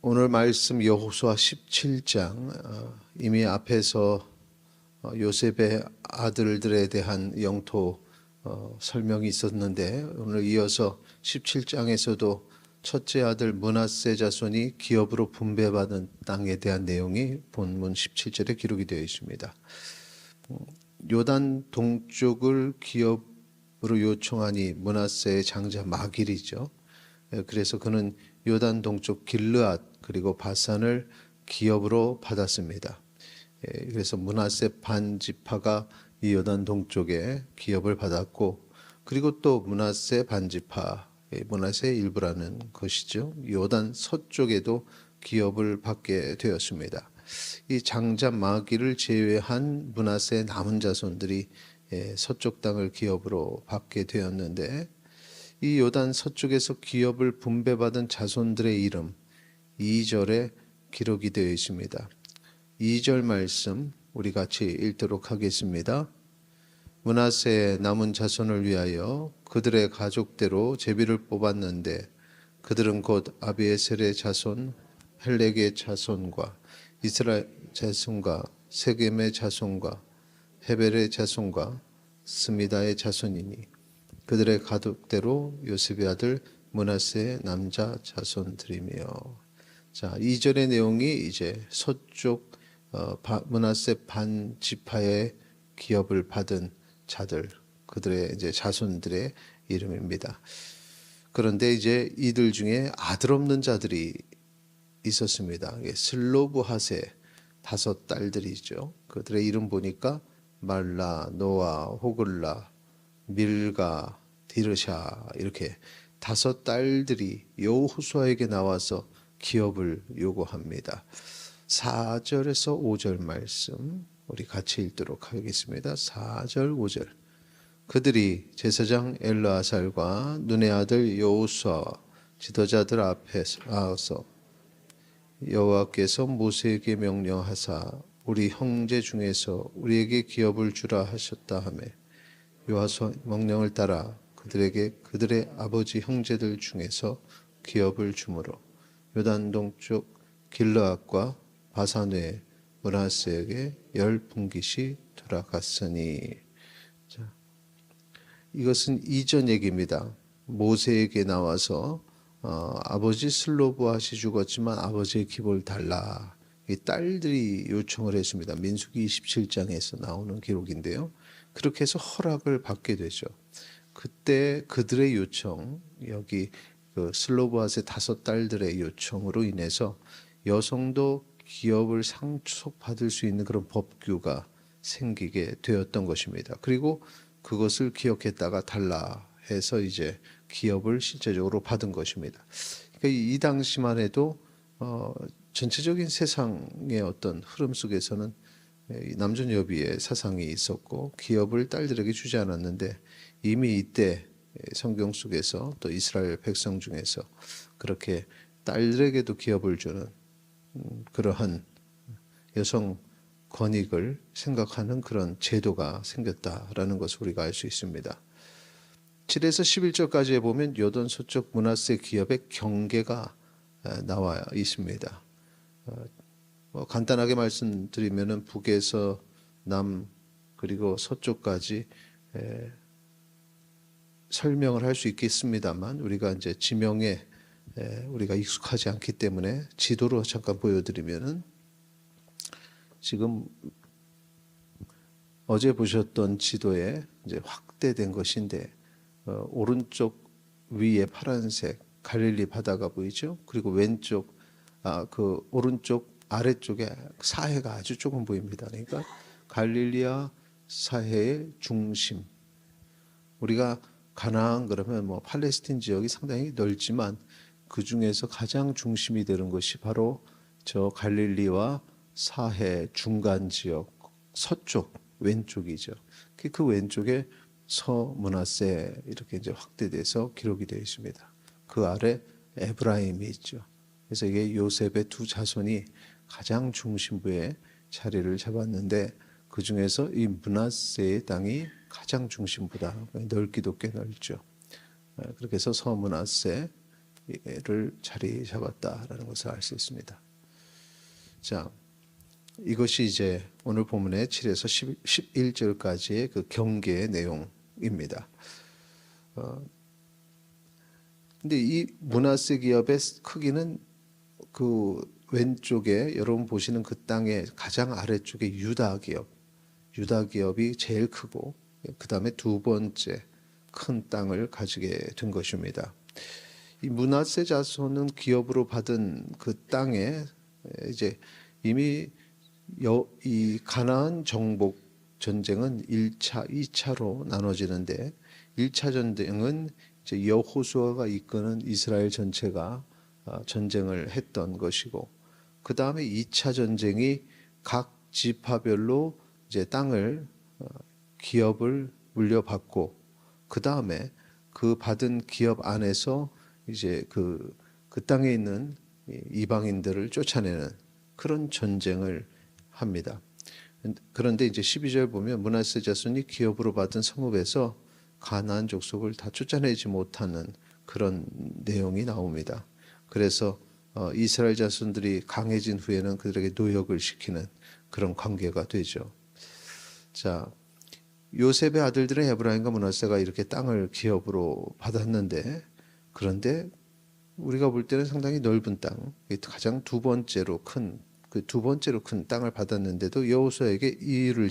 오늘 말씀 여호수아 17장 이미 앞에서 요셉의 아들들에 대한 영토 설명이 있었는데 오늘 이어서 17장에서도 첫째 아들 므낫세 자손이 기업으로 분배받은 땅에 대한 내용이 본문 17절에 기록이 되어 있습니다. 요단 동쪽을 기업으로 요청하니 므낫세의 장자 마길이죠. 그래서 그는 요단 동쪽 길르앗 그리고 바산을 기업으로 받았습니다. 그래서 므낫세 반 지파가 이 요단 동쪽에 기업을 받았고, 그리고 또 므낫세 반 지파, 므낫세의 일부라는 것이죠. 요단 서쪽에도 기업을 받게 되었습니다. 이 장자 마기를 제외한 므낫세의 남은 자손들이 서쪽 땅을 기업으로 받게 되었는데, 이 요단 서쪽에서 기업을 분배받은 자손들의 이름 2절에 기록이 되어 있습니다. 2절 말씀 우리 같이 읽도록 하겠습니다. 므낫세의 남은 자손을 위하여 그들의 가족대로 제비를 뽑았는데 그들은 곧 아비에셀의 자손, 헬렉의 자손과 이스라엘 자손과 세겜의 자손과 헤벨의 자손과 스미다의 자손이니 그들의 가족대로 요셉의 아들 므낫세의 남자 자손들이며. 자, 2절의 내용이 이제 서쪽 므낫세 반 지파의 기업을 받은 자들, 그들의 이제 자손들의 이름입니다. 그런데 이제 이들 중에 아들 없는 자들이 있었습니다. 슬로브핫의 5 딸들이죠. 그들의 이름 보니까 말라, 노아, 호글라, 밀가, 디르샤 이렇게 5 딸들이 여호수아에게 나와서 기업을 요구합니다. 4절에서 5절 말씀 우리 같이 읽도록 하겠습니다. 4절 5절 그들이 제사장 엘르아살과 눈의 아들 여호수아와 지도자들 앞에서 여호와께서 모세에게 명령하사 우리 형제 중에서 우리에게 기업을 주라 하셨다 하며 여호수아 명령을 따라 그들에게 그들의 아버지 형제들 중에서 기업을 주므로 요단 동쪽 길르앗과 바산의 므낫세에게 10분깃이 돌아갔으니. 자, 이것은 이전 얘기입니다. 모세에게 나와서 아버지 슬로브핫이 죽었지만 아버지의 기업을 달라. 이 딸들이 요청을 했습니다. 민수기 27장에서 나오는 기록인데요. 그렇게 해서 허락을 받게 되죠. 그때 그들의 요청, 여기 그 슬로브핫의 5 딸들의 요청으로 인해서 여성도 기업을 상속받을 수 있는 그런 법규가 생기게 되었던 것입니다. 그리고 그것을 기억했다가 달라 해서 이제 기업을 실제적으로 받은 것입니다. 그러니까 이 당시만 해도 전체적인 세상의 어떤 흐름 속에서는 남존여비의 사상이 있었고 기업을 딸들에게 주지 않았는데 이미 이때 성경 속에서 또 이스라엘 백성 중에서 그렇게 딸들에게도 기업을 주는 그러한 여성 권익을 생각하는 그런 제도가 생겼다라는 것을 우리가 알 수 있습니다. 7에서 11절까지에 보면 요단 서쪽 므낫세 기업의 경계가 나와 있습니다. 간단하게 말씀드리면 북에서 남 그리고 서쪽까지 설명을 할 수 있겠습니다만 우리가 이제 지명에 우리가 익숙하지 않기 때문에 지도로 잠깐 보여드리면은 지금 어제 보셨던 지도에 이제 확대된 것인데 오른쪽 위에 파란색 갈릴리 바다가 보이죠? 그리고 왼쪽 그 오른쪽 아래쪽에 사해가 아주 조금 보입니다. 그러니까 갈릴리아 사해의 중심. 우리가 가나안 그러면 뭐 팔레스틴 지역이 상당히 넓지만 그 중에서 가장 중심이 되는 것이 바로 저 갈릴리와 사해 중간 지역 서쪽 왼쪽이죠. 그 왼쪽에 서므낫세 이렇게 이제 확대돼서 기록이 되어 있습니다. 그 아래 에브라임이 있죠. 그래서 이게 요셉의 2 자손이 가장 중심부에 자리를 잡았는데 그 중에서 이 므낫세의 땅이 가장 중심부다. 넓기도 꽤 넓죠. 그렇게 해서 서므낫세 자리 잡았다라는 것을 알 수 있습니다. 자, 이것이 이제 오늘 본문의 7에서 11절까지의 그 경계의 내용입니다. 근데 이 므낫세 기업의 크기는 그 왼쪽에 여러분 보시는 그 땅의 가장 아래쪽에 유다 기업이 제일 크고 그 다음에 두 번째 큰 땅을 가지게 된 것입니다. 이 므낫세 자손은 기업으로 받은 그 땅에 이제 이미 이 가나안 정복 전쟁은 1차, 2차로 나눠지는데 1차 전쟁은 이제 여호수아가 이끄는 이스라엘 전체가 전쟁을 했던 것이고 그 다음에 2차 전쟁이 각 지파별로 이제 땅을 기업을 물려받고 그 다음에 그 받은 기업 안에서 이제 그 땅에 있는 이방인들을 쫓아내는 그런 전쟁을 합니다. 그런데 이제 12절 보면 므낫세 자손이 기업으로 받은 성읍에서 가나안 족속을 다 쫓아내지 못하는 그런 내용이 나옵니다. 그래서 이스라엘 자손들이 강해진 후에는 그들에게 노역을 시키는 그런 관계가 되죠. 자, 요셉의 아들들은 에브라임과 므낫세가 이렇게 땅을 기업으로 받았는데 그런데 우리가 볼 때는 상당히 넓은 땅, 가장 두 번째로 큰 땅을 받았는데도 여호수아에게 이의를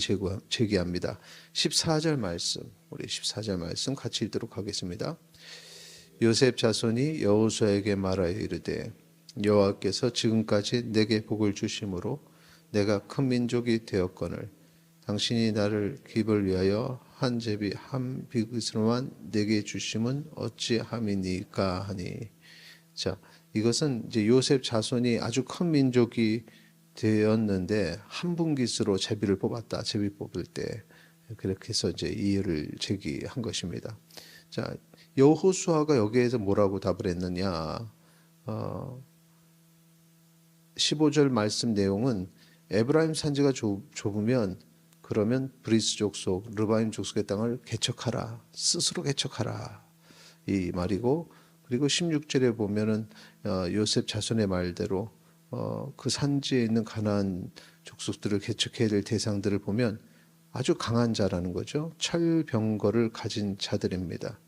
제기합니다. 14절 말씀, 우리 14절 말씀 같이 읽도록 하겠습니다. 요셉 자손이 여호수아에게 말하여 이르되 여호와께서 지금까지 내게 복을 주심으로 내가 큰 민족이 되었거늘 당신이 나를 기업을 위하여 한 제비 한 비그스로만 내게 주심은 어찌함이니까 하니. 자, 이것은 이제 요셉 자손이 아주 큰 민족이 되었는데 한 분깃으로 제비를 뽑았다. 제비 뽑을 때 그렇게 해서 이제 이의를 제기한 것입니다. 자, 여호수아가 여기에서 뭐라고 답을 했느냐? 15절 말씀 내용은 에브라임 산지가 좁으면 그러면 브리스 족속, 르바임 족속의 땅을 개척하라. 스스로 개척하라. 이 말이고 그리고 16절에 보면은 요셉 자손의 말대로 그 산지에 있는 가나안 족속들을 개척해야 될 대상들을 보면 아주 강한 자라는 거죠. 철병거를 가진 자들입니다.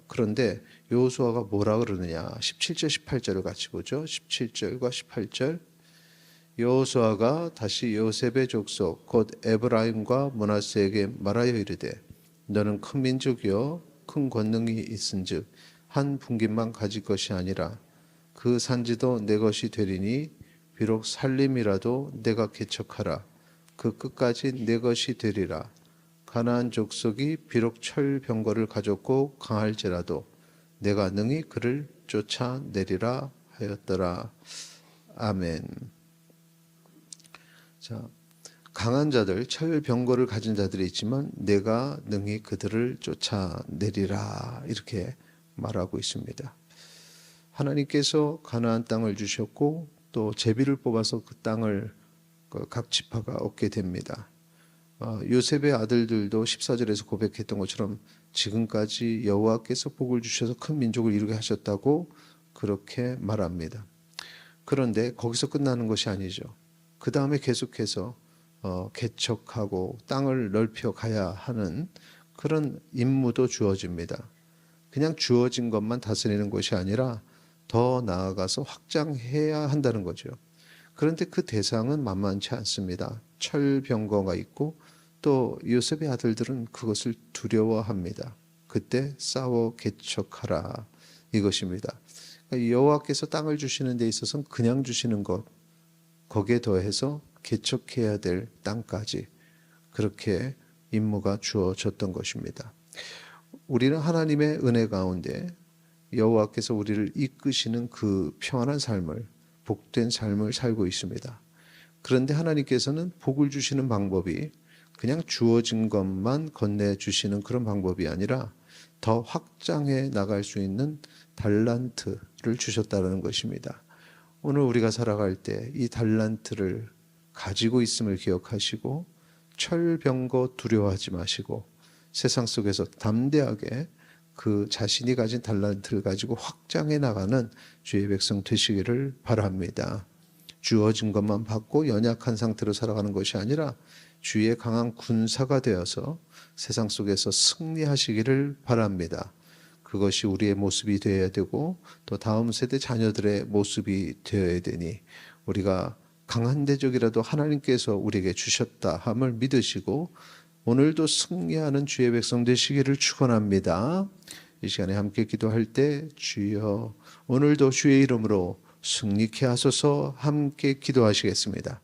그런데 여호수아가 뭐라 그러느냐? 17절, 18절을 같이 보죠. 17절과 18절. 여호수아가 다시 요셉의 족속 곧 에브라임과 므낫세에게 말하여 이르되 너는 큰 민족이요 큰 권능이 있은즉 한 분깃만 가질 것이 아니라 그 산지도 내 것이 되리니 비록 살림이라도 내가 개척하라 그 끝까지 내 것이 되리라. 가나안 족속이 비록 철병거를 가졌고 강할지라도 내가 능히 그를 쫓아내리라 하였더라. 아멘. 자, 강한 자들, 철병거를 가진 자들이 있지만 내가 능히 그들을 쫓아내리라 이렇게 말하고 있습니다. 하나님께서 가나안 땅을 주셨고 또 제비를 뽑아서 그 땅을 각 지파가 얻게 됩니다. 요셉의 아들들도 14절에서 고백했던 것처럼 지금까지 여호와께서 복을 주셔서 큰 민족을 이루게 하셨다고 그렇게 말합니다. 그런데 거기서 끝나는 것이 아니죠. 그 다음에 계속해서 개척하고 땅을 넓혀 가야 하는 그런 임무도 주어집니다. 그냥 주어진 것만 다스리는 것이 아니라 더 나아가서 확장해야 한다는 거죠. 그런데 그 대상은 만만치 않습니다. 철병거가 있고 또 요셉의 아들들은 그것을 두려워합니다. 그때 싸워 개척하라 이것입니다. 그러니까 여호와께서 땅을 주시는 데 있어서는 그냥 주시는 것 거기에 더해서 개척해야 될 땅까지 그렇게 임무가 주어졌던 것입니다. 우리는 하나님의 은혜 가운데 여호와께서 우리를 이끄시는 그 평안한 삶을 복된 삶을 살고 있습니다. 그런데 하나님께서는 복을 주시는 방법이 그냥 주어진 것만 건네주시는 그런 방법이 아니라 더 확장해 나갈 수 있는 달란트를 주셨다는 것입니다. 오늘 우리가 살아갈 때 이 달란트를 가지고 있음을 기억하시고 철병거 두려워하지 마시고 세상 속에서 담대하게 그 자신이 가진 달란트를 가지고 확장해 나가는 주의 백성 되시기를 바랍니다. 주어진 것만 받고 연약한 상태로 살아가는 것이 아니라 주의 강한 군사가 되어서 세상 속에서 승리하시기를 바랍니다. 그것이 우리의 모습이 되어야 되고 또 다음 세대 자녀들의 모습이 되어야 되니 우리가 강한 대적이라도 하나님께서 우리에게 주셨다 함을 믿으시고 오늘도 승리하는 주의 백성 되시기를 축원합니다. 이 시간에 함께 기도할 때 주여 오늘도 주의 이름으로 승리케 하소서 함께 기도하시겠습니다.